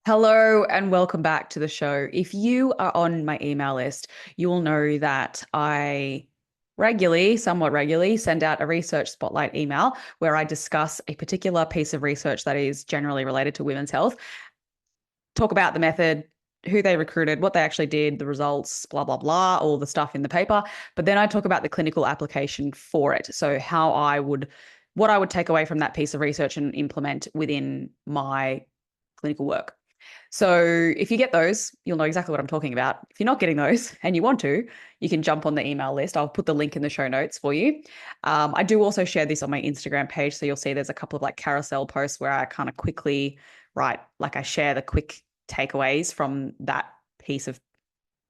Hello and welcome back to the show. If you are on my email list, you will know that I regularly, somewhat regularly, send out a research spotlight email where I discuss a particular piece of research that is generally related to women's health, talk about the method, who they recruited, what they actually did, the results, blah, blah, blah, all the stuff in the paper. But then I talk about the clinical application for it. So what I would take away from that piece of research and implement within my clinical work. So if you get those, you'll know exactly what I'm talking about. If you're not getting those and you want to, you can jump on the email list. I'll put the link in the show notes for you. I do also share this on my Instagram page. So you'll see there's a couple of like carousel posts where I kind of quickly write, like I share the quick takeaways from that piece of,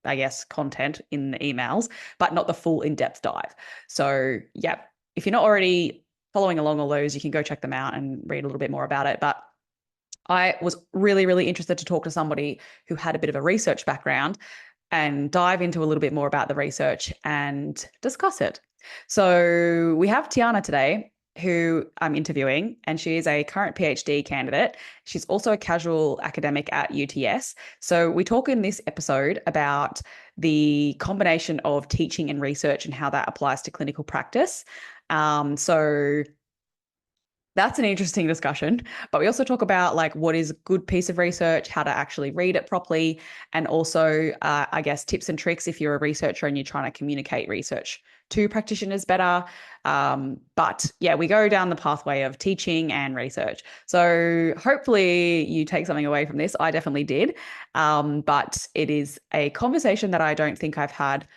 I guess, content in the emails, but not the full in-depth dive. So yeah, if you're not already following along all those, you can go check them out and read a little bit more about it. But I was really, really interested to talk to somebody who had a bit of a research background and dive into a little bit more about the research and discuss it. So we have Tijana today, who I'm interviewing, and she is a current PhD candidate. She's also a casual academic at UTS. So we talk in this episode about the combination of teaching and research and how that applies to clinical practice. So that's an interesting discussion, but we also talk about like what is a good piece of research, how to actually read it properly, and also, I guess, tips and tricks if you're a researcher and you're trying to communicate research to practitioners better. But yeah, we go down the pathway of teaching and research. So hopefully you take something away from this. I definitely did. But it is a conversation that I don't think I've had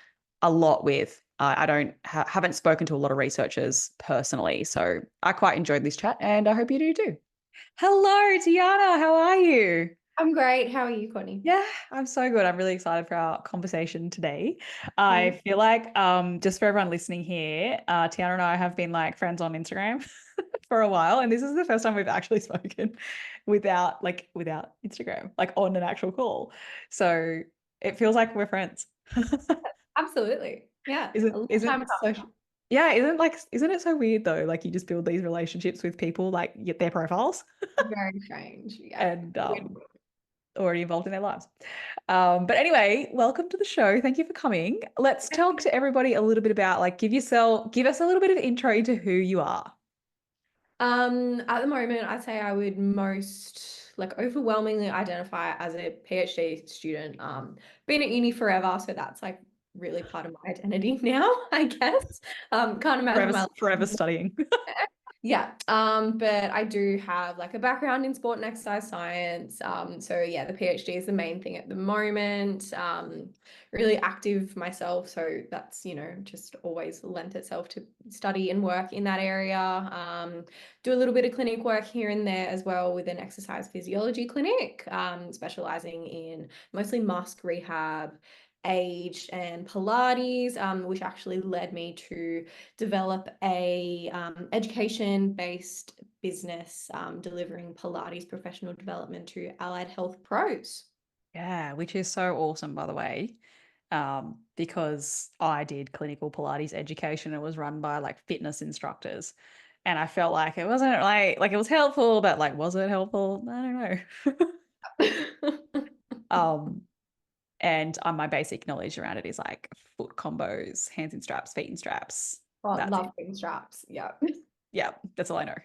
a lot with. I don't haven't spoken to a lot of researchers personally, so I quite enjoyed this chat, and I hope you do too. Hello, Tiana. How are you? I'm great. How are you, Courtney? Yeah, I'm so good. I'm really excited for our conversation today. Mm. I feel like, just for everyone listening here, Tiana and I have been like friends on Instagram for a while, and this is the first time we've actually spoken without Instagram, like on an actual call. So it feels like we're friends. Absolutely. Yeah. A Isn't long isn't time it so coming. yeah, isn't it so weird though? Like you just build these relationships with people, like get their profiles Very strange. Yeah. and already involved in their lives. But anyway, welcome to the show. Thank you for coming. Let's talk to everybody a little bit about like give us a little bit of intro into who you are. At the moment, I'd say I would most like overwhelmingly identify as a PhD student. Been at uni forever, so that's like really part of my identity now, I guess. Can't imagine my Forever studying. Yeah, but I do have like a background in sport and exercise science. So yeah, the PhD is the main thing at the moment. Really active myself, so that's, just always lent itself to study and work in that area. Do a little bit of clinic work here and there as well with an exercise physiology clinic, specializing in mostly mask rehab, age, and Pilates, which actually led me to develop a education-based business, delivering Pilates professional development to allied health pros. Yeah, which is so awesome, by the way. Because I did clinical Pilates education. It was run by like fitness instructors. And I felt like it wasn't like it was helpful, but like was it helpful? I don't know. Um, and my basic knowledge around it is like foot combos, hands in straps, feet in straps. Oh, That's love it. pin straps. Yeah. Yeah, that's all I know.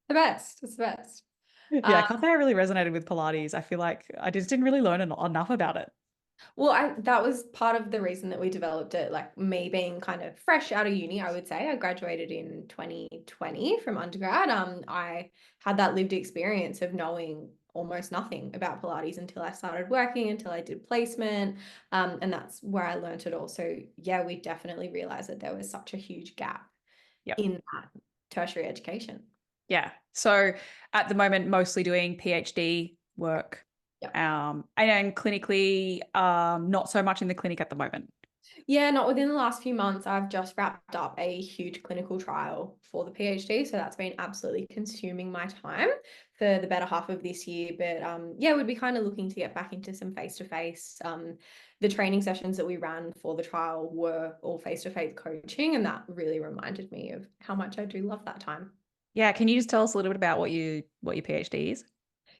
The best. It's the best. Yeah, I can't say I really resonated with Pilates. I feel like I just didn't really learn enough about it. Well, that was part of the reason that we developed it. Like me being kind of fresh out of uni, I would say. I graduated in 2020 from undergrad. I had that lived experience of knowing almost nothing about Pilates until I started working, until I did placement. And that's where I learned it all. So yeah, we definitely realized that there was such a huge gap Yep. in that tertiary education. Yeah. So at the moment, mostly doing PhD work. Yeah. And then clinically, not so much in the clinic at the moment. Yeah, not within the last few months. I've just wrapped up a huge clinical trial for the PhD. So that's been absolutely consuming my time for the better half of this year. But yeah, we'd be kind of looking to get back into some face-to-face. The training sessions that we ran for the trial were all face-to-face coaching, and that really reminded me of how much I do love that time. Yeah. Can you just tell us a little bit about what your PhD is?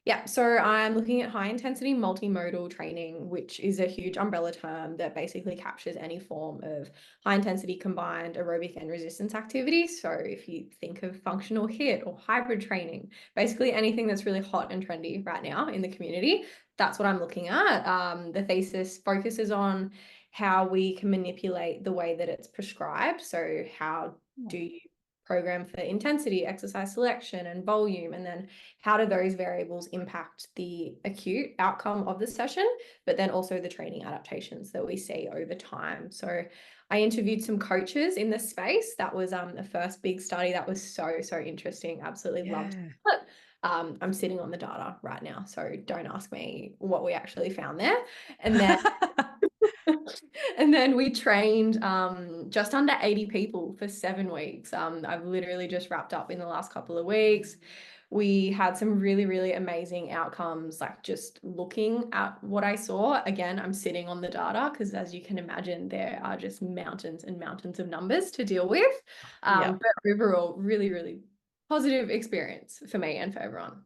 Yeah, so I'm looking at high intensity multimodal training, which is a huge umbrella term that basically captures any form of high intensity combined aerobic and resistance activity. So if you think of functional HIIT or hybrid training, basically anything that's really hot and trendy right now in the community, that's what I'm looking at. The thesis focuses on how we can manipulate the way that it's prescribed. So how do you program for intensity, exercise selection, and volume, and then how do those variables impact the acute outcome of the session, but then also the training adaptations that we see over time. So I interviewed some coaches in this space. That was the first big study. That was so interesting. Absolutely loved Yeah. it. I'm sitting on the data right now, so don't ask me what we actually found there. And then and then we trained just under 80 people for 7 weeks. I've literally just wrapped up in the last couple of weeks. We had some really amazing outcomes, like just looking at what I saw. Again, I'm sitting on the data because, as you can imagine, there are just mountains and mountains of numbers to deal with. Yeah. But overall, really positive experience for me and for everyone.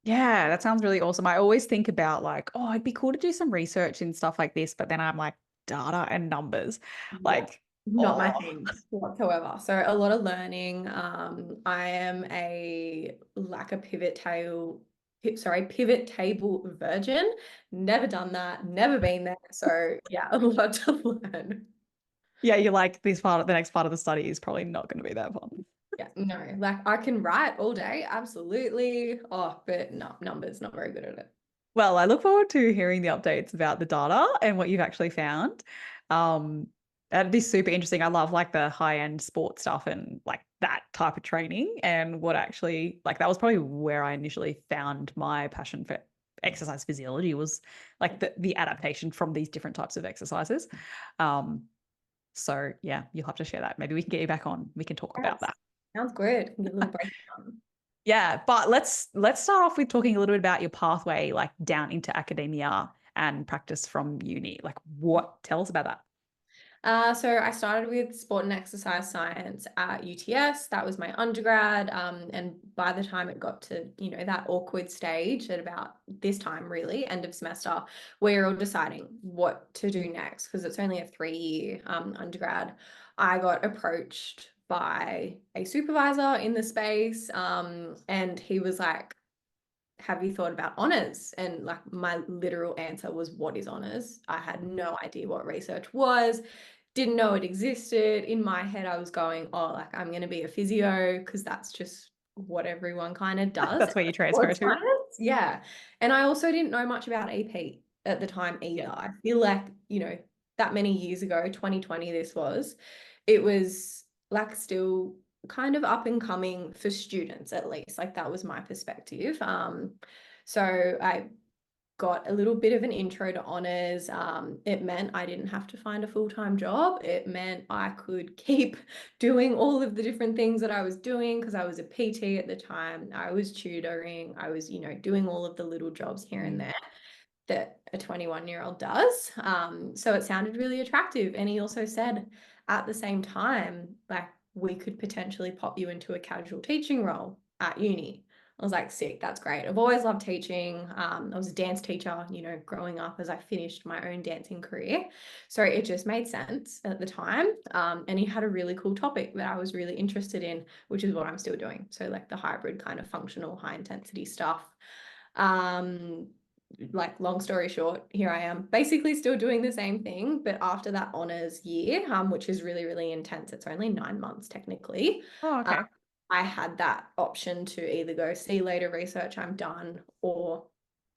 Yeah, that sounds really awesome. I always think about like, oh, it'd be cool to do some research and stuff like this, but then I'm like, data and numbers. Yeah, Like, not my oh, thing whatsoever. So a lot of learning. I am a pivot table virgin. Never done that, never been there. So yeah, a lot to learn. yeah, you're like this part, the next part of the study is probably not going to be that fun. Yeah, no, like I can write all day, absolutely. Oh, but no, numbers, not very good at it. Well, I look forward to hearing the updates about the data and what you've actually found. Um, that'd be super interesting. I love like the high-end sports stuff and like that type of training and what actually like that was probably where I initially found my passion for exercise physiology was like the adaptation from these different types of exercises. Um, so yeah, you'll have to share that. Maybe we can get you back on. We can talk about Yes, that. sounds good. Can get a little breakdown. Yeah, but let's start off with talking a little bit about your pathway, like down into academia and practice from uni. Like what? Tell us about that. So I started with sport and exercise science at UTS. That was my undergrad. And by the time it got to, that awkward stage at about this time, really, end of semester, we're all deciding what to do next because it's only a 3-year undergrad. I got approached by a supervisor in the space, and he was like, have you thought about honors? And like my literal answer was, what is honors? I had no idea what research was, didn't know it existed. In my head, I was going, oh, like I'm going to be a physio because that's just what everyone kind of does. That's where you transfer Sports to. science. Yeah. And I also didn't know much about EP at the time Yeah. either. I feel like, that many years ago, 2020, it was like still kind of up and coming for students at least. Like that was my perspective. So I got a little bit of an intro to honors. It meant I didn't have to find a full-time job. It meant I could keep doing all of the different things that I was doing because I was a PT at the time. I was tutoring. I was, doing all of the little jobs here and Mm. there that a 21-year-old does. So it sounded really attractive. And he also said at the same time, like, we could potentially pop you into a casual teaching role at uni. I was like, sick, that's great. I've always loved teaching. I was a dance teacher, growing up as I finished my own dancing career. So it just made sense at the time. And he had a really cool topic that I was really interested in, which is what I'm still doing. So like the hybrid kind of functional high intensity stuff. Um, like long story short, here I am basically still doing the same thing, but after that honors year, which is really intense, it's only 9 months technically. Oh, um, okay. I had that option to either go see later research, I'm done, or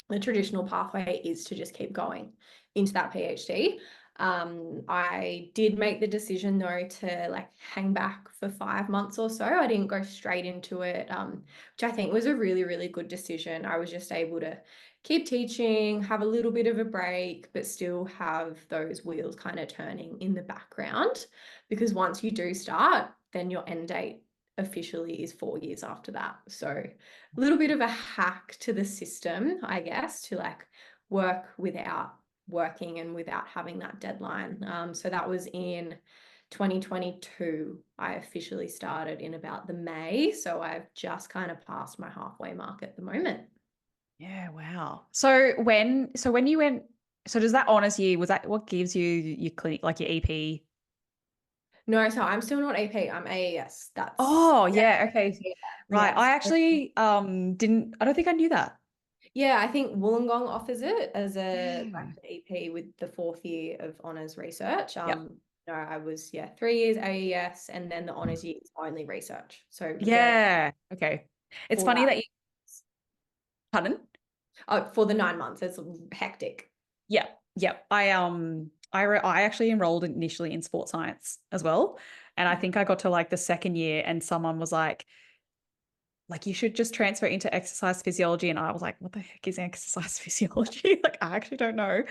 the traditional pathway is to just keep going into that PhD. I did make the decision though to like hang back for 5 months or so. I didn't go straight into it, which I think was a really good decision. I was just able to keep teaching, have a little bit of a break, but still have those wheels kind of turning in the background. Because once you do start, then your end date officially is 4 years after that. So a little bit of a hack to the system, I guess, to like work without working and without having that deadline. So that was in 2022. I officially started in about the May. So I've just kind of passed my halfway mark at the moment. Yeah, wow. So when you went, so does that honors year, was that what gives you your clinic, like your EP? No, so I'm still not AP. I'm AAS. That's Oh, yeah, yeah, okay. yeah, Right. yeah. I So, actually didn't I don't think I knew that. yeah, I think Wollongong offers it as a like Yeah. an EP with the fourth year of honors research. Yep. No, I was 3 years AES, and then the honors year is only research. So very Yeah. Okay. It's for funny that. that you, pardon? For the 9 months, it's hectic. Yeah. Yeah. I actually enrolled initially in sports science as well. And I think I got to like the second year and someone was like you should just transfer into exercise physiology. And I was like, what the heck is exercise physiology? Like, I actually don't know.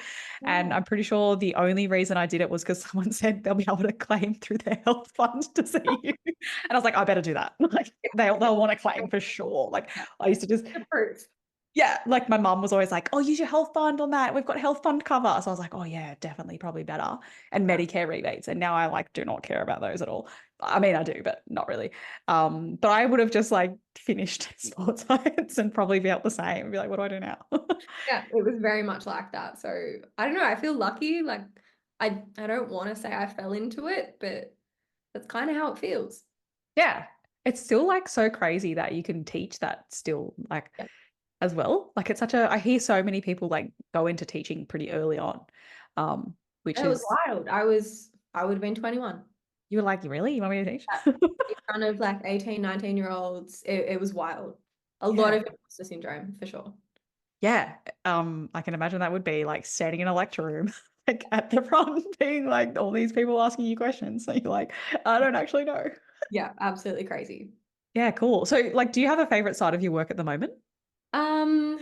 And Yeah. I'm pretty sure the only reason I did it was because someone said they'll be able to claim through their health fund to see you. And I was like, I better do that. Like they'll want to claim for sure. Like Yeah. I used to just, The proof. yeah, like my mum was always like, oh, use your health fund on that. We've got health fund cover. So I was like, oh yeah, definitely probably better. And Yeah. Medicare rebates. And now I like do not care about those at all. I mean, I do, but not really. But I would have just like finished sports science and probably felt the same and be like, what do I do now? Yeah, it was very much like that. So I don't know. I feel lucky. Like I don't want to say I fell into it, but that's kind of how it feels. Yeah. It's still like so crazy that you can teach that still like Yeah. as well. Like it's such a I hear so many people like go into teaching pretty early on. Which It was is wild. I would have been 21. you were like, really? You want me to teach? Yeah. In front of like 18, 19-year-olds. It was wild. A lot Yeah. of imposter syndrome for sure. Yeah. I can imagine that would be like standing in a lecture room, like at the front, being like all these people asking you questions. So you're like, I don't actually know. Yeah, absolutely crazy. Yeah, cool. So like, do you have a favorite side of your work at the moment? Um,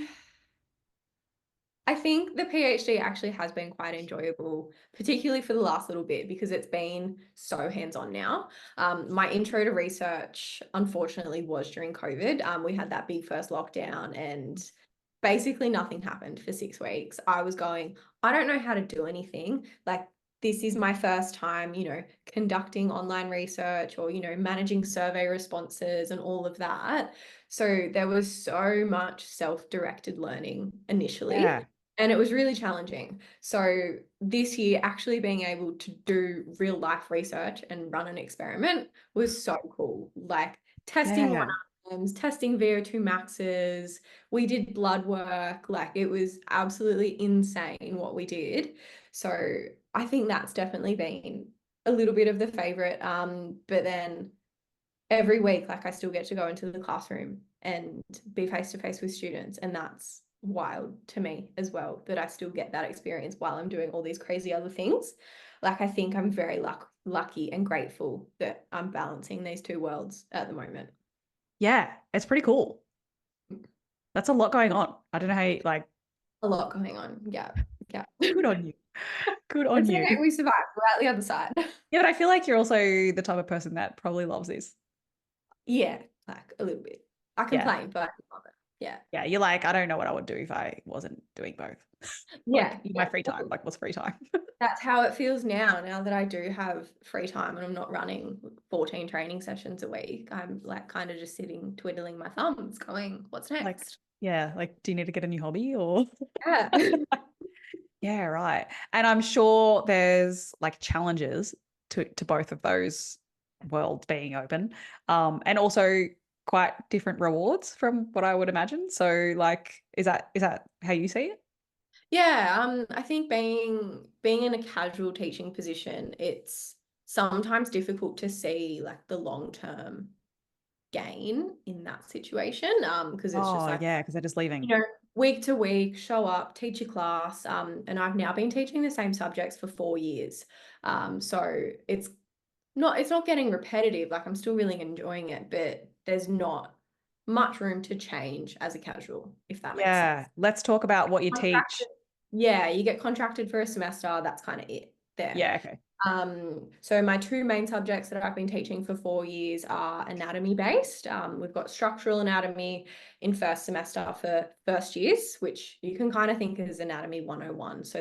I think the PhD actually has been quite enjoyable, particularly for the last little bit because it's been so hands-on now. My intro to research, unfortunately, was during COVID. We had that big first lockdown and basically nothing happened for 6 weeks. I was going, I don't know how to do anything. Like, this is my first time, conducting online research or, managing survey responses and all of that. So there was so much self-directed learning initially. Yeah. And it was really challenging. So this year, actually being able to do real life research and run an experiment was so cool. Like testing Yeah. testing VO2 maxes. We did blood work. Like it was absolutely insane what we did. So I think that's definitely been a little bit of the favorite. But then every week, like I still get to go into the classroom and be face to face with students, and that's wild to me as well that I still get that experience while I'm doing all these crazy other things. Like I think I'm very lucky and grateful that I'm balancing these two worlds at the moment. Yeah. It's pretty cool. That's a lot going on. I don't know how you like, A lot going on. Yeah. Yeah. good on you. Good on It's you. okay. We survived. We're at the other side. Yeah, but I feel like you're also the type of person that probably loves this. Yeah, like a little bit. I Yeah. complain, but I love it. Yeah. Yeah. You're like, I don't know what I would do if I wasn't doing both. Like Yeah. in my Yeah. free time. Like what's free time? That's how it feels now that I do have free time and I'm not running 14 training sessions a week. I'm like kind of just sitting, twiddling my thumbs, going, what's Like, next? yeah, like, do you need to get a new hobby or? Yeah. Yeah, right. And I'm sure there's like challenges to both of those worlds being open. And also quite different rewards from what I would imagine. So like, is that how you see it? Yeah, I think being in a casual teaching position, it's sometimes difficult to see like the long-term gain in that situation. Because it's just Oh, like, yeah, because they're just leaving. you know, week to week, show up, teach your class. And I've now been teaching the same subjects for 4 years. So it's not getting repetitive. Like I'm still really enjoying it, but there's not much room to change as a casual, if that makes sense. Yeah. Let's talk about what you Contracted, teach. yeah, you get contracted for a semester. That's kind of it there. Yeah, okay. So my two main subjects that I've been teaching for 4 years are anatomy based. We've got structural anatomy in first semester for first years, which you can kind of think as anatomy 101. So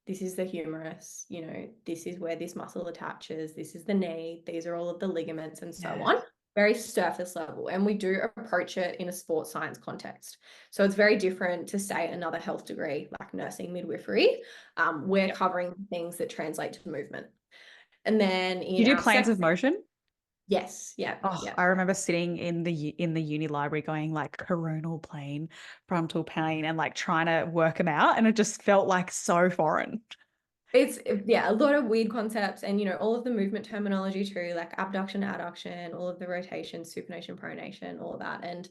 this is the humerus, this is where this muscle attaches, this is the knee, these are all of the ligaments and so Yeah. on. very surface level, and we do approach it in a sports science context. So it's very different to say another health degree like nursing, midwifery. We're Yep. covering things that translate to movement. And then You in do our planes second, of motion? yes, yeah, Oh, yeah. I remember sitting in the uni library going like coronal plane, frontal plane, and like trying to work them out, and it just felt like so foreign. It's yeah, a lot of weird concepts, and all of the movement terminology too, like abduction, adduction, all of the rotation, supination, pronation, all of that. And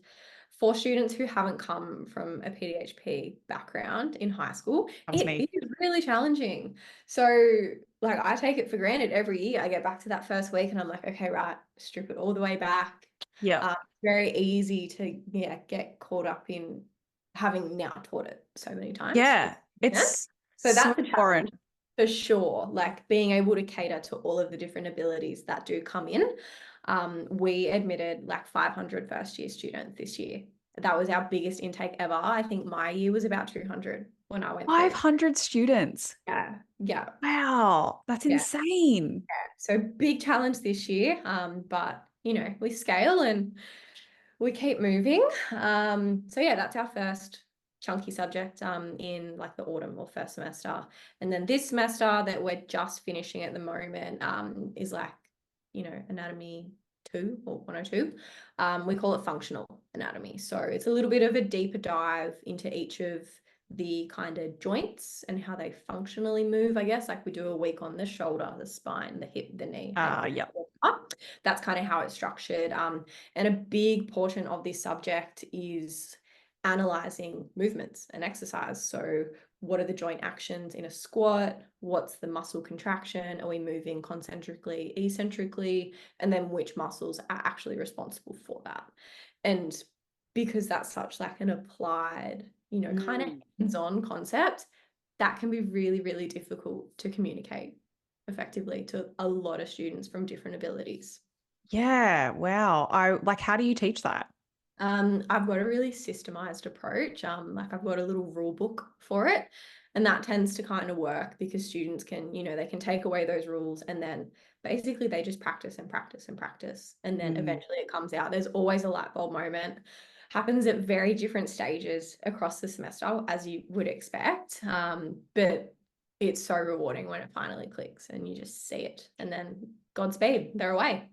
for students who haven't come from a PDHP background in high school, That was it me. is really challenging. So like I take it for granted every year. I get back to that first week and I'm like, okay, right, strip it all the way back. Yeah. Very easy to get caught up in having now taught it so many times. Yeah. Yeah. It's So so that's a foreign. challenge for sure. Like being able to cater to all of the different abilities that do come in. We admitted like 500 first year students this year. That was our biggest intake ever. I think my year was about 200 when I went through. 500 students. Yeah, yeah, Wow. That's yeah. insane. So big challenge this year. But we scale and we keep moving. So yeah, that's our first chunky subject in like the autumn or first semester. And then this semester that we're just finishing at the moment is like, anatomy 2 or 102. We call it functional anatomy. So it's a little bit of a deeper dive into each of the kind of joints and how they functionally move, I guess. Like we do a week on the shoulder, the spine, the hip, the knee, ankle. Yeah. Up. That's kind of how it's structured. And a big portion of this subject is analyzing movements and exercise. So what are the joint actions in a squat? What's the muscle contraction? Are we moving concentrically, eccentrically? And then which muscles are actually responsible for that? And because that's such like an applied, kind of hands-on concept, that can be really, really difficult to communicate effectively to a lot of students from different abilities. Yeah. Wow. How do you teach that? I've got a really systemized approach. Like I've got a little rule book for it, and that tends to kind of work because students can, they can take away those rules and then basically they just practice and practice and practice, and then Mm. eventually it comes out. There's always a light bulb moment. Happens at very different stages across the semester, as you would expect. But it's so rewarding when it finally clicks and you just see it, and then Godspeed, they're away.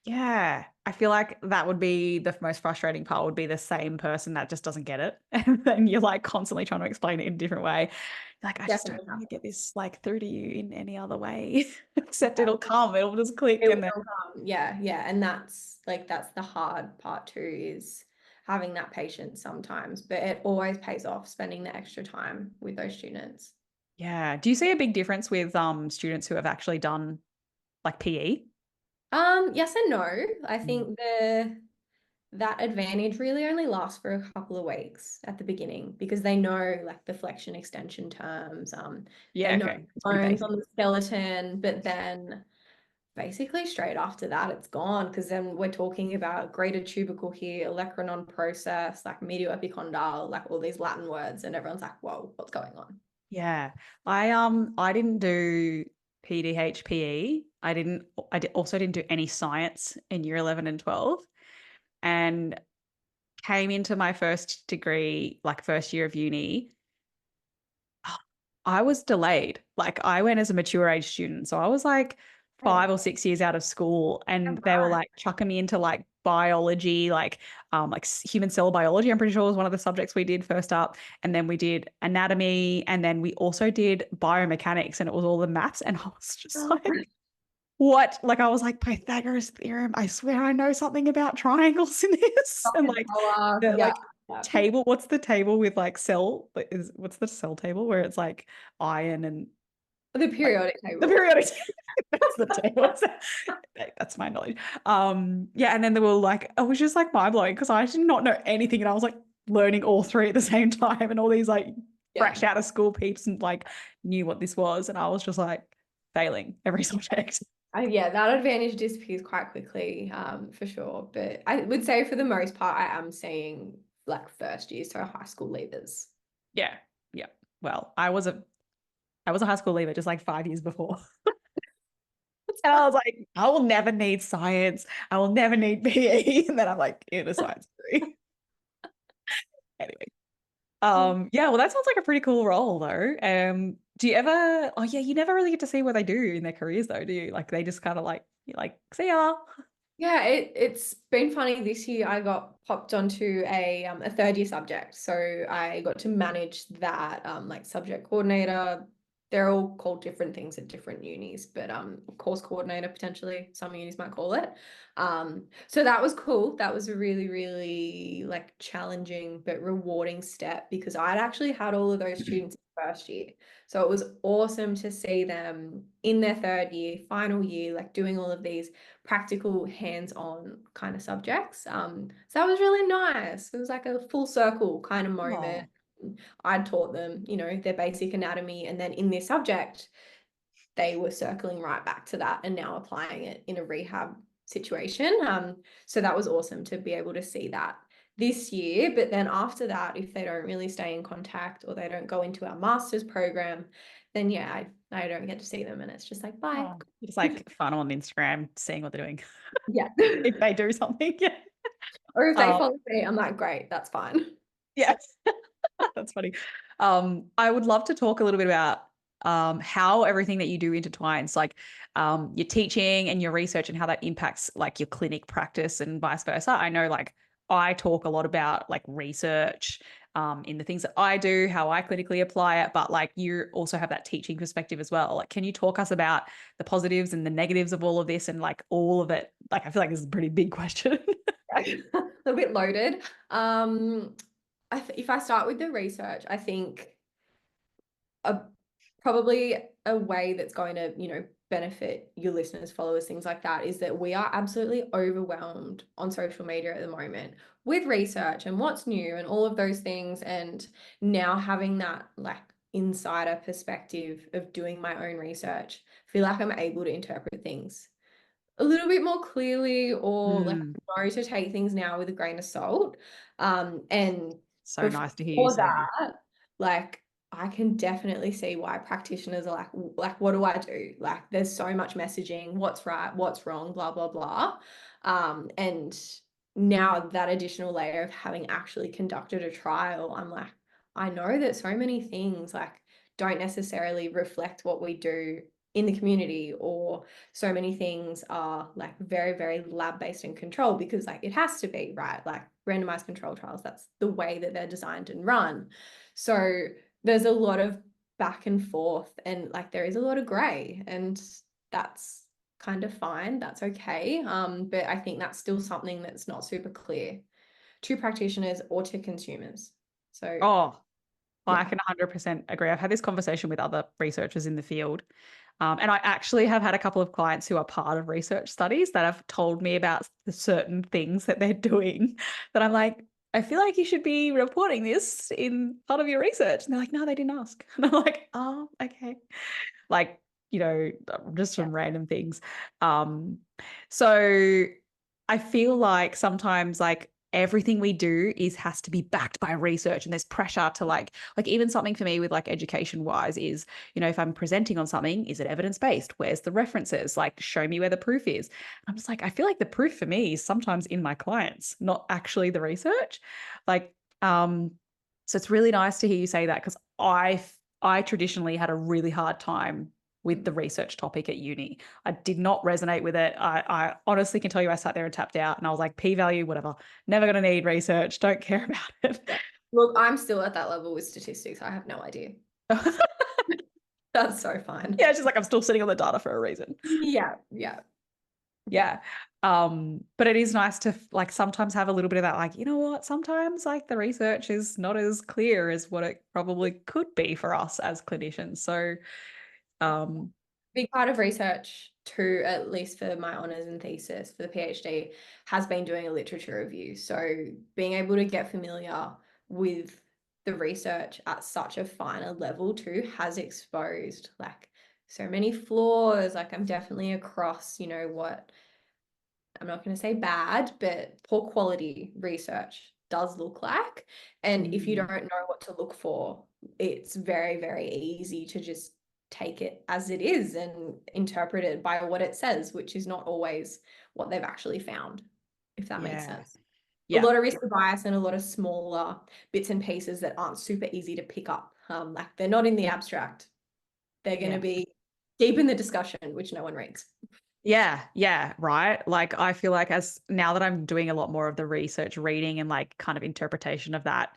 Yeah. I feel like that would be the most frustrating part would be the same person that just doesn't get it. And then you're like constantly trying to explain it in a different way. Like, I just don't Definitely want to get happens. this like through to you in any other way, except it'll come, it'll just click It and then will come. Yeah, yeah. And that's the hard part too, is having that patience sometimes, but it always pays off spending the extra time with those students. yeah. Do you see a big difference with students who have actually done like PE? Yes and no. I Mm. think that advantage really only lasts for a couple of weeks at the beginning because they know like the flexion extension terms. They Yeah, know okay. It's pretty bones basic. on the skeleton, but then basically straight after that it's gone, because then we're talking about greater tubercle here, olecranon process, like medial epicondyle, like all these Latin words, and everyone's like, whoa, what's going on? Yeah. I didn't do PDHPE. Also didn't do any science in year 11 and 12 and came into my first degree, like first year of uni. I was delayed. Like I went as a mature age student. So I was like Oh, 5 or 6 years out of school and they were right. like chucking me into like biology, like human cell biology. I'm pretty sure was one of the subjects we did first up. And then we did anatomy and then we also did biomechanics and it was all the maths. And I was just Oh, like, what? Like I was like Pythagoras theorem. I swear I know something about triangles in this. And like the yeah, like yeah. table, what's the table with like what's the cell table where it's like iron and The like periodic the table. periodic that's the table. That's my knowledge. Yeah, and then they were like, it was just like mind blowing because I did not know anything and I was like learning all three at the same time and all these like Yeah. fresh out of school peeps and like knew what this was and I was just like failing every subject. Yeah, that advantage disappears quite quickly, for sure. But I would say for the most part, I am seeing like first year, so high school leavers. Yeah. Yeah. Well, I was a high school leaver just like 5 years before. And I was like, I will never need science. I will never need PE. And then I'm like in a science degree. Anyway. Yeah, well, that sounds like a pretty cool role though. Do you ever, oh yeah, you never really get to see what they do in their careers though, do you? Like they just kind of like, you're like, see ya. Yeah, it's been funny this year. I got popped onto a third year subject, so I got to manage that like subject coordinator. They're all called different things at different unis, but course coordinator potentially some unis might call it. So that was cool. That was a really really like challenging but rewarding step because I'd actually had all of those students in first year. So it was awesome to see them in their third year, final year, like doing all of these practical, hands-on kind of subjects. So that was really nice. It was like a full circle kind of moment. Oh, I taught them, their basic anatomy, and then in their subject, they were circling right back to that and now applying it in a rehab situation. So that was awesome to be able to see that this year. But then after that, if they don't really stay in contact or they don't go into our master's program, then yeah, I don't get to see them, and it's just like bye. oh. Just like fun on Instagram, seeing what they're doing. Yeah. If they do something. Yeah. Or if they Um, follow me, I'm like, great, that's fine. yeah. That's funny. I would love to talk a little bit about how everything that you do intertwines, like your teaching and your research and how that impacts like your clinic practice and vice versa. I know like I talk a lot about like research in the things that I do, how I clinically apply it, but like you also have that teaching perspective as well. Like, can you talk us about the positives and the negatives of all of this and like all of it? Like, I feel like this is a pretty big question. A little bit loaded. If I start with the research, I think a probably a way that's going to, benefit your listeners, followers, things like that, is that we are absolutely overwhelmed on social media at the moment with research and what's new and all of those things. And now having that like insider perspective of doing my own research, I feel like I'm able to interpret things a little bit more clearly or like Mm, know to take things now with a grain of salt. And so nice to hear you before say that. that, like I can definitely see why practitioners are like, what do I do? Like there's so much messaging, what's right, what's wrong, blah, blah, blah. And now that additional layer of having actually conducted a trial, I'm like, I know that so many things like don't necessarily reflect what we do in the community, or so many things are like very very lab based and controlled because like it has to be, right? Like randomized control trials, that's the way that they're designed and run. So there's a lot of back and forth, and like there is a lot of gray, and that's kind of fine, that's okay. But I think that's still something that's not super clear to practitioners or to consumers. So Oh, I yeah. can 100% agree. I've had this conversation with other researchers in the field. And I actually have had a couple of clients who are part of research studies that have told me about the certain things that they're doing that I'm like, I feel like you should be reporting this in part of your research. And they're like, no, they didn't ask. And I'm like, oh, okay. Like, just Yeah. from random things. Um, so I feel like sometimes like everything we do is has to be backed by research and there's pressure to like even something for me with like education wise is, if I'm presenting on something, is it evidence based? Where's the references? Like show me where the proof is. I'm just like, I feel like the proof for me is sometimes in my clients, not actually the research. Like, so it's really nice to hear you say that because I traditionally had a really hard time with the research topic at uni. I did not resonate with it. I honestly can tell you I sat there and tapped out and I was like, p-value, whatever. Never going to need research. Don't care about it. Yeah. Look, I'm still at that level with statistics. I have no idea. That's so fine. Yeah, it's just like I'm still sitting on the data for a reason. Yeah, yeah, yeah. Yeah. But it is nice to like sometimes have a little bit of that, like, you know what, sometimes like the research is not as clear as what it probably could be for us as clinicians. So um Big part of research too, at least for my honours and thesis for the PhD, has been doing a literature review. So being able to get familiar with the research at such a finer level too has exposed like so many flaws. Like I'm definitely across, what I'm not going to say bad, but poor quality research does look like. And if you mm, don't know what to look for, it's very, very easy to just take it as it is and interpret it by what it says, which is not always what they've actually found, if that makes Yeah. sense. A Yeah. lot of risk bias and a lot of smaller bits and pieces that aren't super easy to pick up. Like they're not in the abstract. They're going to Yeah. be deep in the discussion, which no one reads. Yeah, yeah, right. Like I feel like as now that I'm doing a lot more of the research, reading and like kind of interpretation of that,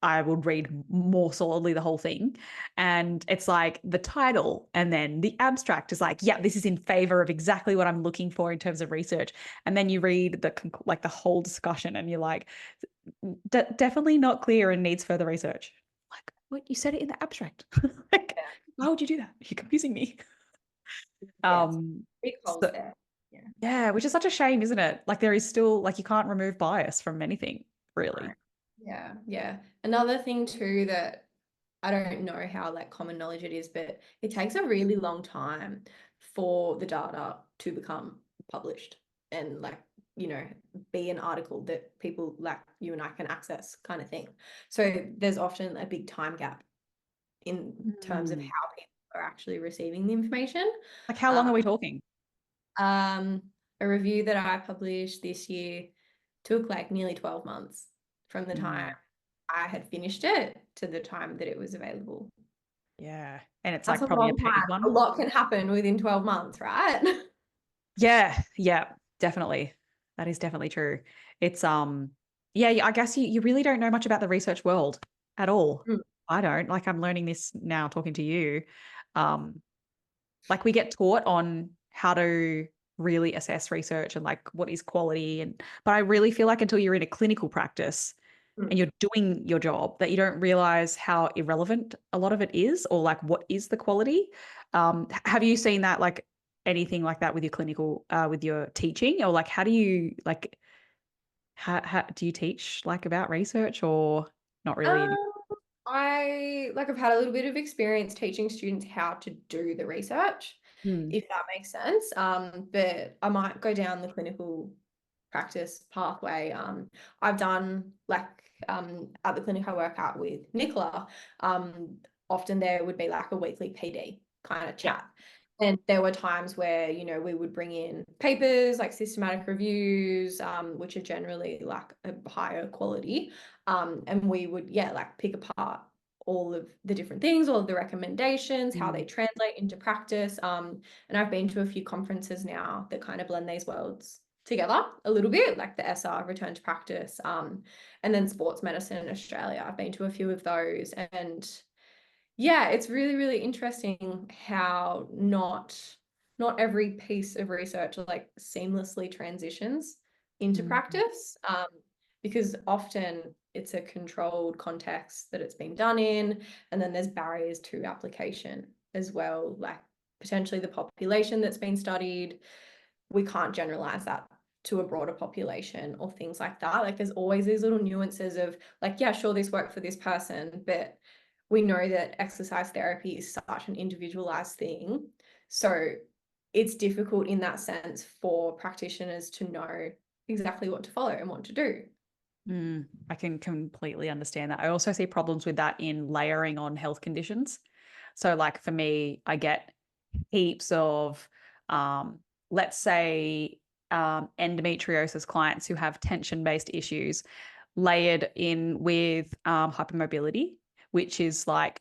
I would read more solidly the whole thing. And it's like the title and then the abstract is like, yeah, this is in favor of exactly what I'm looking for in terms of research. And then you read like the whole discussion and you're like, definitely not clear and needs further research. Like, what you said it in the abstract. Like, why would you do that? You're confusing me. Yeah, Um, big holes so there. Yeah. yeah, which is such a shame, isn't it? Like there is still like you can't remove bias from anything, Right. really. Yeah, yeah. Another thing too that I don't know how like common knowledge it is, but it takes a really long time for the data to become published and like, be an article that people like you and I can access kind of thing. So there's often a big time gap in terms of Mm. how people are actually receiving the information. Like how long Uh, are we talking? um, a review that I published this year took like nearly 12 months from the time Mm. I had finished it to the time that it was available. Yeah. And it's That's like a probably a long time. paid A one. lot can happen within 12 months, right? Yeah, yeah, definitely. That is definitely true. It's yeah, I guess you really don't know much about the research world at all. Mm, I don't. Like I'm learning this now talking to you. Um, like we get taught on how to really assess research and like what is quality and but I really feel like until you're in a clinical practice and mm. you're doing your job that you don't realize how irrelevant a lot of it is or like what is the quality. Have you seen that like anything like that with your clinical with your teaching or like how do you like how do you teach like about research or not really any? Um, I've had a little bit of experience teaching students how to do the research, Hmm. if that makes sense. But I might go down the clinical practice pathway. I've done like at the clinic I work at with Nicola, often there would be like a weekly PD kind of Yeah. chat. And there were times where, we would bring in papers like systematic reviews, which are generally like a higher quality. And we would, yeah, like pick apart all of the different things, all of the recommendations, how they Mm. translate into practice. And I've been to a few conferences now that kind of blend these worlds together a little bit, like the SR Return to Practice, and then Sports Medicine in Australia. I've been to a few of those, and yeah, it's really, really interesting how not every piece of research like seamlessly transitions into Mm. practice, because often it's a controlled context that it's been done in, and then there's barriers to application as well, like potentially the population that's been studied. We can't generalize that to a broader population or things like that. Like there's always these little nuances of like, yeah, sure, this worked for this person, but we know that exercise therapy is such an individualized thing. So it's difficult in that sense for practitioners to know exactly what to follow and what to do. I can completely understand that. I also see problems with that in layering on health conditions. So, like for me, I get heaps of, um, let's say, endometriosis clients who have tension-based issues layered in with hypermobility, which is like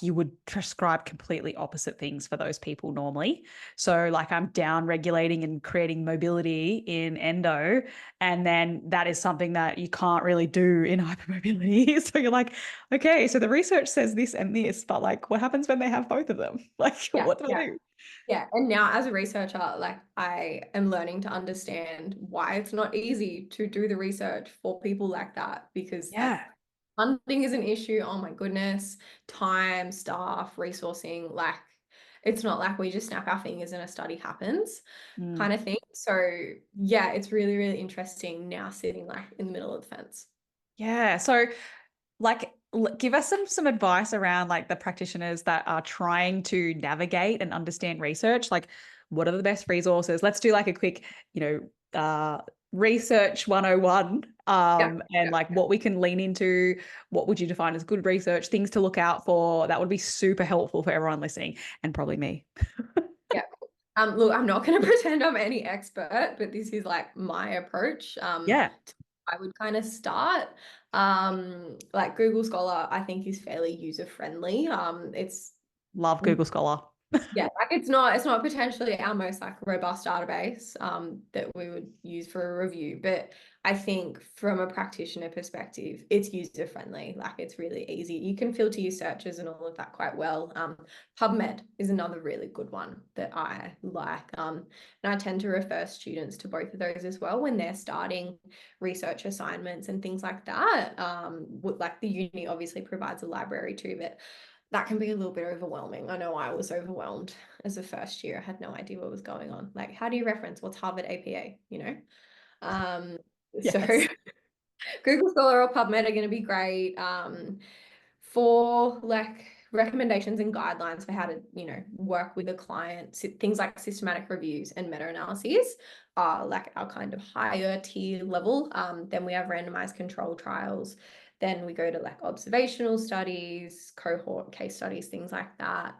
you would prescribe completely opposite things for those people normally. So like I'm down regulating and creating mobility in endo, and then that is something that you can't really do in hypermobility. So you're like, okay, so the research says this and this, but like what happens when they have both of them? Like Yeah, what do I yeah. do? Yeah, and now as a researcher, like I am learning to understand why it's not easy to do the research for people like that because like Yeah. funding is an issue. Oh my goodness, time, staff, resourcing, like it's not like we just snap our fingers and a study happens Mm. kind of thing. So yeah, it's really, really interesting now sitting like in the middle of the fence. Yeah. So like give us some advice around like the practitioners that are trying to navigate and understand research. Like what are the best resources? Let's do like a quick, you know, research 101, Yeah. and like what we can lean into, what would you define as good research, things to look out for. That would be super helpful for everyone listening, and probably me. Yeah. Look, I'm not going to pretend I'm any expert, but this is like my approach. Yeah. I would kind of start. Like Google Scholar, I think is fairly user friendly. It's Love Google Scholar. Yeah, like it's not potentially our most like robust database that we would use for a review, but I think from a practitioner perspective, it's user friendly. Like it's really easy. You can filter your searches and all of that quite well. PubMed is another really good one that I like. And I tend to refer students to both of those as well when they're starting research assignments and things like that. Like the uni obviously provides a library too, but that can be a little bit overwhelming. I know I was overwhelmed as a first year. I had no idea what was going on. Like, how do you reference what's Harvard APA, you know? So Yes. Google Scholar or PubMed are going to be great for like recommendations and guidelines for how to, work with a client. Things like systematic reviews and meta-analyses are like our kind of higher tier level. Then we have randomized control trials. Then we go to like observational studies, cohort case studies, things like that.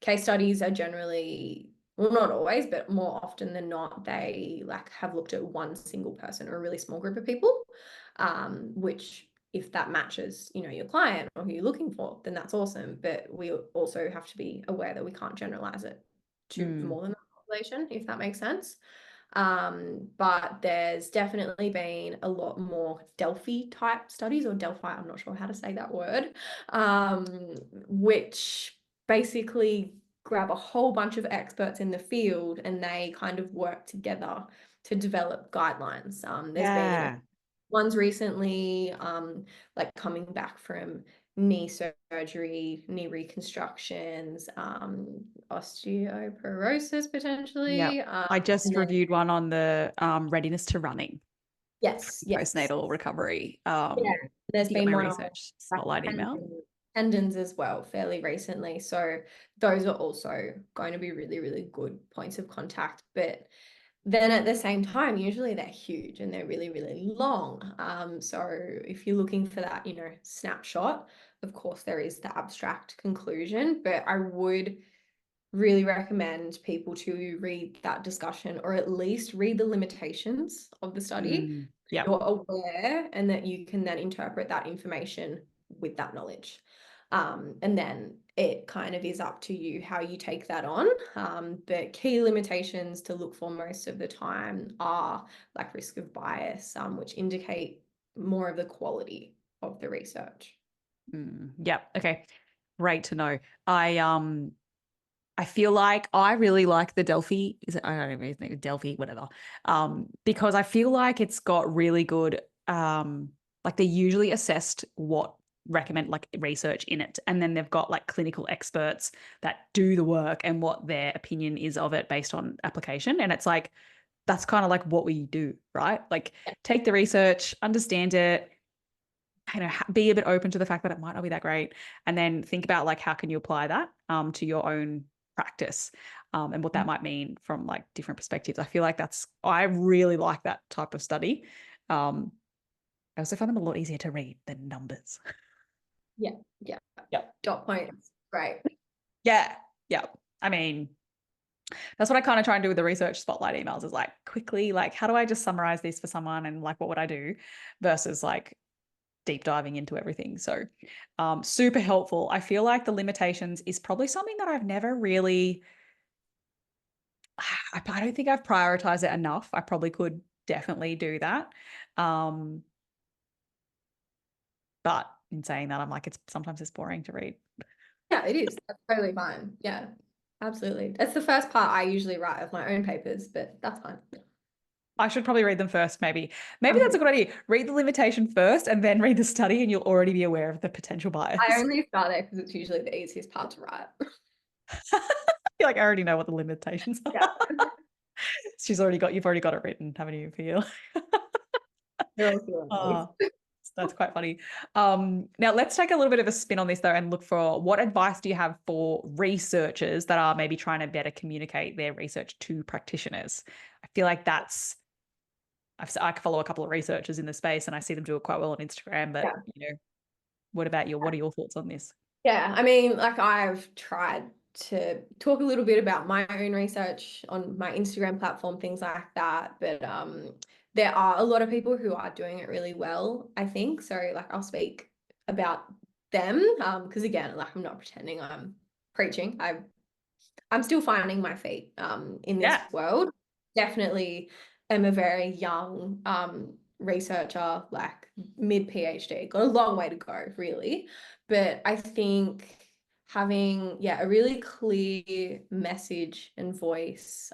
Case studies are generally, well, not always, but more often than not, they like have looked at one single person or a really small group of people, which if that matches, your client or who you're looking for, then that's awesome. But we also have to be aware that we can't generalize it to more than the population, if that makes sense. But there's definitely been a lot more Delphi type studies, or Delphi, I'm not sure how to say that word, which basically grab a whole bunch of experts in the field and they kind of work together to develop guidelines. There's been Yeah. ones recently, like coming back from knee surgery, knee reconstructions, osteoporosis Yeah. potentially. I And just then, reviewed one on the readiness to running, yes. postnatal recovery. Yeah, there's You got my been one on research like spotlight email. tendons as well fairly recently. So those are also going to be really, really good points of contact. But then at the same time, usually they're huge and they're really, really long. So if you're looking for that, snapshot, of course there is the abstract conclusion, but I would really recommend people to read that discussion or at least read the limitations of the study. Yep. You're aware and that you can then interpret that information with that knowledge. And then it kind of is up to you how you take that on. But key limitations to look for most of the time are like risk of bias, which indicate more of the quality of the research. Yep. Okay. Great to know. I feel like I really like the Delphi. Is it? I don't even know Delphi, whatever. Because I feel like it's got really good. Like they usually assessed what recommend like research in it, and then they've got like clinical experts that do the work and what their opinion is of it based on application. And it's like that's kind of like what we do, right? Like take the research, understand it, be a bit open to the fact that it might not be that great, and then think about like how can you apply that to your own practice, and what that might mean from like different perspectives. I feel like I really like that type of study. I also find them a lot easier to read than numbers. Yeah, yeah. Yep. Dot points. Great. Yeah. Yeah. I mean, that's what I kind of try and do with the research spotlight emails is like quickly, like, how do I just summarize this for someone and like, what would I do versus like deep diving into everything. So super helpful. I feel like the limitations is probably something that I've never really, I don't think I've prioritized it enough. I probably could definitely do that. But in saying that, I'm like, sometimes it's boring to read. Yeah, it is. That's totally fine. Yeah, absolutely. That's the first part I usually write of my own papers, but that's fine. I should probably read them first, maybe. Maybe that's a good idea. Read the limitation first and then read the study, and you'll already be aware of the potential I bias. only start there because it's usually the easiest part to write. You're like, I already know what the limitations are. Yeah. You've already got it written, haven't you, for you? They're all feeling Oh, that's quite funny. Now let's take a little bit of a spin on this though and look for what advice do you have for researchers that are maybe trying to better communicate their research to practitioners? I feel like that's I follow a couple of researchers in the space and I see them do it quite well on Instagram. But, Yeah. what are your thoughts on this? Yeah, I mean, like I've tried to talk a little bit about my own research on my Instagram platform, things like that. But there are a lot of people who are doing it really well, I think. So like I'll speak about them because again, like I'm not pretending I'm preaching. I'm still finding my feet in this Yeah. world. Definitely am a very young researcher, like mid PhD. Got a long way to go, really. But I think having, yeah, a really clear message and voice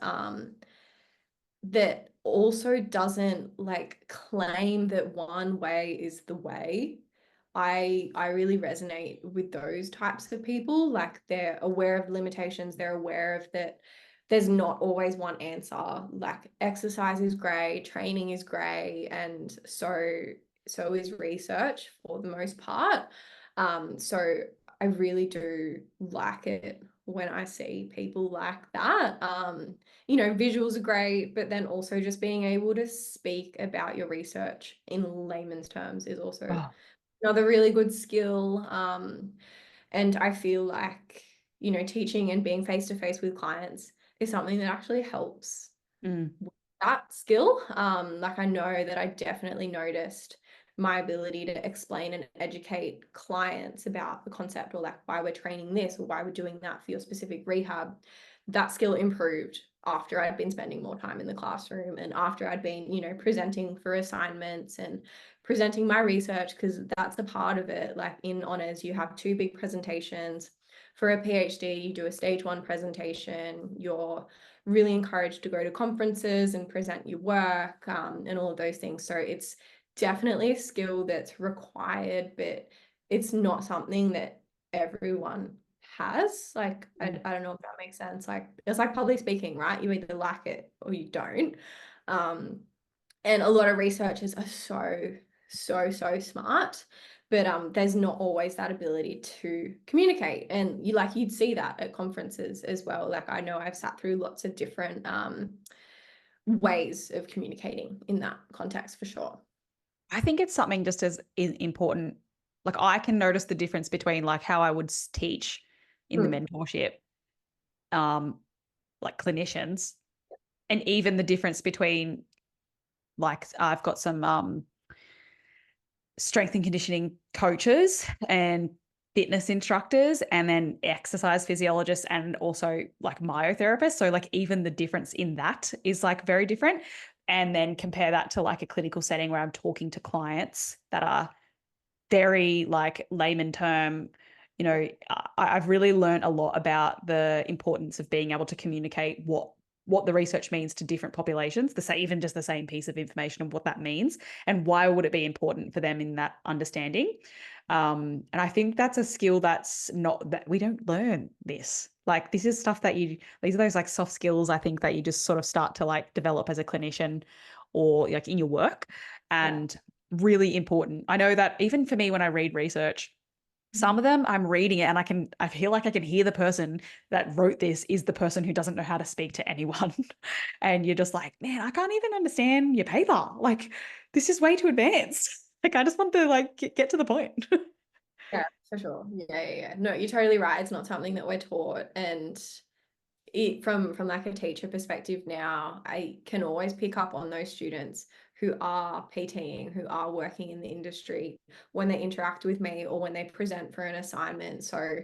that also doesn't like claim that one way is the way. I really resonate with those types of people. Like they're aware of limitations, they're aware of that there's not always one answer. Like exercise is great, training is great, and so is research for the most part. So I really do like it when I see people like that. Visuals are great, but then also just being able to speak about your research in layman's terms is also Oh, another really good skill. And I feel like, teaching and being face to face with clients is something that actually helps mm, that skill. Like I know that I definitely noticed my ability to explain and educate clients about the concept or like why we're training this or why we're doing that for your specific rehab. That skill improved after I'd been spending more time in the classroom and after I'd been, presenting for assignments and presenting my research, because that's a part of it. Like in honors, you have two big presentations. For a PhD, you do a stage one presentation. You're really encouraged to go to conferences and present your work and all of those things. So it's definitely a skill that's required, but it's not something that everyone has. Like, mm. I don't know if that makes sense. Like, it's like public speaking, right? You either like it or you don't. Um, and a lot of researchers are so smart, but there's not always that ability to communicate. And you'd see that at conferences as well. Like I know I've sat through lots of different ways of communicating in that context for sure. I think it's something just as important. Like I can notice the difference between like how I would teach in the Mm. mentorship, um, like clinicians, and even the difference between like I've got some strength and conditioning coaches and fitness instructors and then exercise physiologists and also like myotherapists. So like even the difference in that is like very different. And then compare that to like a clinical setting where I'm talking to clients that are very like layman term. I've really learned a lot about the importance of being able to communicate what the research means to different populations, even just the same piece of information and what that means, and why would it be important for them in that understanding. And I think that's a skill that's not that we don't learn this. Like this is stuff that these are those like soft skills I think that you just sort of start to like develop as a clinician or like in your work. Yeah. And really important. I know that even for me, when I read research, some of them I'm reading it and I feel like I can hear the person that wrote this is the person who doesn't know how to speak to anyone. And you're just like, man, I can't even understand your paper. Like, this is way too advanced. Like, I just want to like get to the point. Yeah, for sure. Yeah. No, you're totally right. It's not something that we're taught. And from like a teacher perspective now, I can always pick up on those students who are PTing, who are working in the industry when they interact with me or when they present for an assignment. So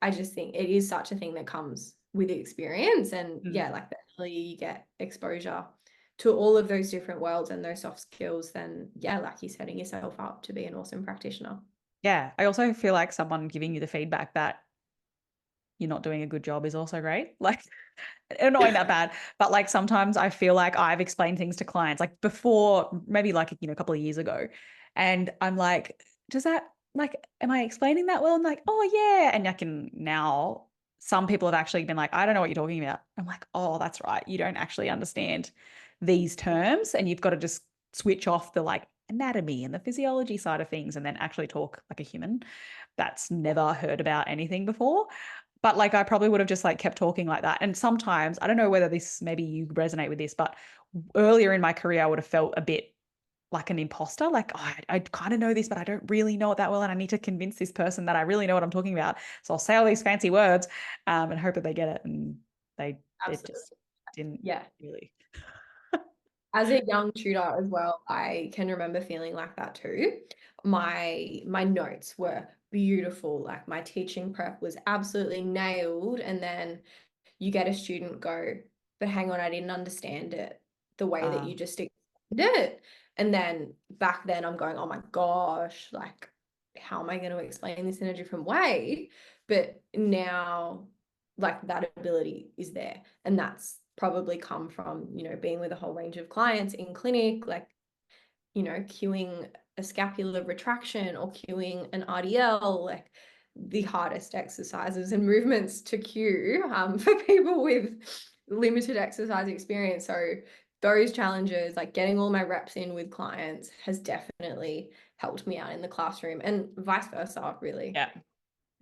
I just think it is such a thing that comes with experience. And Mm. yeah, like the earlier you get exposure to all of those different worlds and those soft skills, then yeah, like you're setting yourself up to be an awesome practitioner. Yeah. I also feel like someone giving you the feedback that you're not doing a good job is also great. Like, annoying that bad, but like sometimes I feel like I've explained things to clients like before, maybe like a couple of years ago, and I'm like, does that like am I explaining that well? And like, oh yeah, and I can now. Some people have actually been like, I don't know what you're talking about. I'm like, oh, that's right. You don't actually understand these terms, and you've got to just switch off the like anatomy and the physiology side of things, and then actually talk like a human that's never heard about anything before. But like I probably would have just like kept talking like that. And sometimes I don't know whether this maybe you resonate with this, but earlier in my career I would have felt a bit like an imposter, like oh, I kind of know this, but I don't really know it that well, and I need to convince this person that I really know what I'm talking about. So I'll say all these fancy words, and hope that they get it, and it just Absolutely. didn't Yeah. really. As a young tutor as well, I can remember feeling like that too. My notes were beautiful. Like my teaching prep was absolutely nailed. And then you get a student go, but hang on, I didn't understand it the way that you Um, just explained it. And then back then I'm going, oh my gosh, like how am I going to explain this in a different way? But now like that ability is there. And that's probably come from, being with a whole range of clients in clinic, like, cueing a scapular retraction or cueing an RDL, like the hardest exercises and movements to cue for people with limited exercise experience. So those challenges, like getting all my reps in with clients, has definitely helped me out in the classroom and vice versa, really. yeah,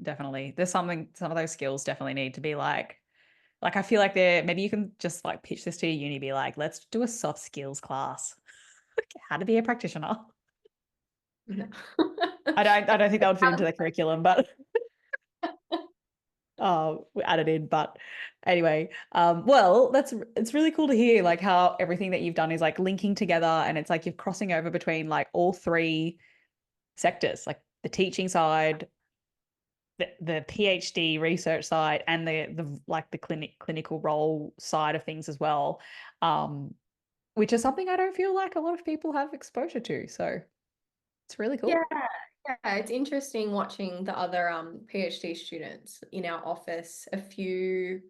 definitely. There's something, some of those skills definitely need to be like I feel like they're maybe you can just like pitch this to your uni, be like, let's do a soft skills class, how to be a practitioner. No. I don't think that would fit into the curriculum, but we added in. But anyway, well, it's really cool to hear like how everything that you've done is like linking together, and it's like you're crossing over between like all three sectors, like the teaching side, the PhD research side, and the like the clinical role side of things as well. Which is something I don't feel like a lot of people have exposure to. So it's really Yeah, cool. yeah, it's interesting watching the other PhD students in our office. A few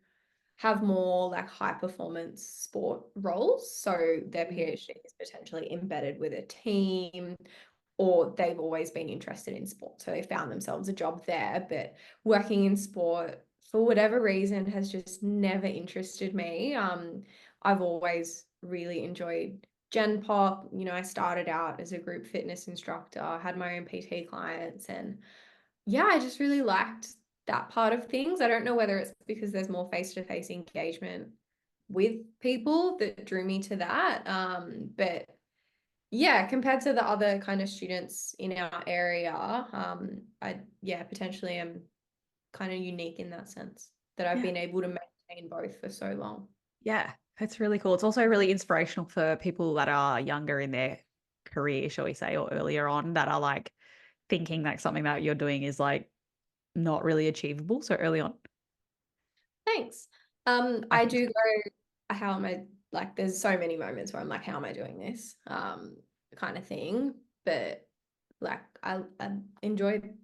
have more like high performance sport roles. So their Mm. PhD is potentially embedded with a team, or they've always been interested in sport. So they found themselves a job there. But working in sport, for whatever reason, has just never interested me. I've always really enjoyed Gen Pop. I started out as a group fitness instructor, had my own PT clients, and yeah, I just really liked that part of things. I don't know whether it's because there's more face-to-face engagement with people that drew me to that. But yeah, compared to the other kind of students in our area, I yeah, potentially am kind of unique in that sense that I've Yeah. been able to maintain both for so long. Yeah, it's really cool. It's also really inspirational for people that are younger in their career, shall we say, or earlier on, that are like thinking like something that you're doing is like not really achievable so early on. Thanks. I I think do so. go, how am I, like, there's so many moments where I'm like, how am I doing this? Kind of thing. But like, I enjoyed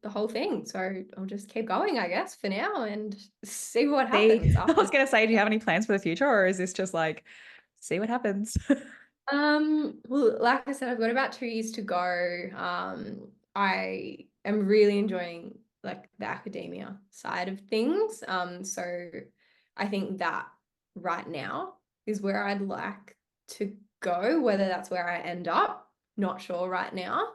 the whole thing. So I'll just keep going, I guess, for now and see what See, happens I after. was gonna say, do you have any plans for the future, or is this just like see what happens? Well, like I said, I've got about 2 years to go. I am really enjoying like the academia side of things. So I think that right now is where I'd like to go, whether that's where I end up, not sure right now.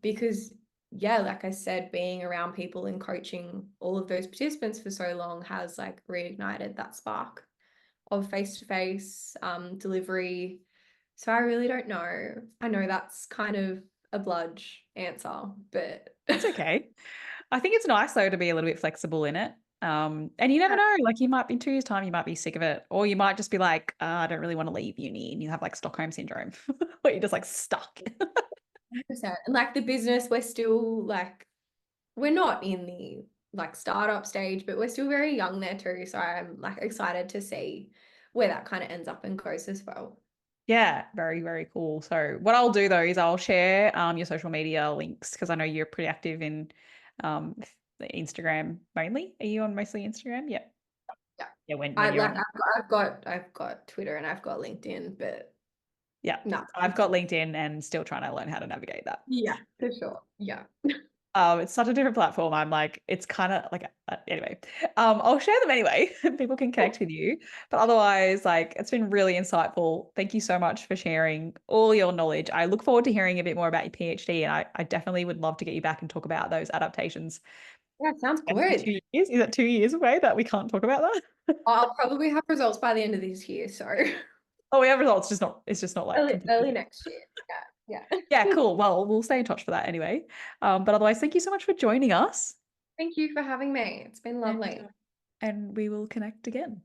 Because yeah, like I said, being around people and coaching all of those participants for so long has like reignited that spark of face-to-face delivery. So I really don't know. I know that's kind of a bludge answer, but That's okay. I think it's nice though to be a little bit flexible in it. And you never know, like you might be in 2 years' time, you might be sick of it, or you might just be like, I don't really want to leave uni, and you have like Stockholm syndrome, where you're just like stuck. 100%. And like the business, we're still like, we're not in the like startup stage, but we're still very young there too. So I'm like excited to see where that kind of ends up and goes as well. Yeah, very, very cool. So what I'll do though is I'll share your social media links because I know you're pretty active in um the Instagram mainly. Are you on mostly Instagram? Yeah. Yeah. Yeah, when I you're like on. I've got Twitter and I've got LinkedIn, but Yeah. no. I've got LinkedIn and still trying to learn how to navigate that. Yeah, for sure. Yeah. It's such a different platform. I'm like, it's kind of like anyway. I'll share them anyway. People can connect with you. But otherwise, like it's been really insightful. Thank you so much for sharing all your knowledge. I look forward to hearing a bit more about your PhD, and I definitely would love to get you back and talk about those adaptations Yeah, sounds Less than good. 2 years. Is that 2 years away that we can't talk about that? I'll probably have results by the end of this year, so Oh, we have results, just not, it's just not like early completely. next year. Yeah, yeah. Yeah, cool. Well, we'll stay in touch for that anyway. But otherwise, thank you so much for joining us. Thank you for having me. It's been And lovely. and we will connect again.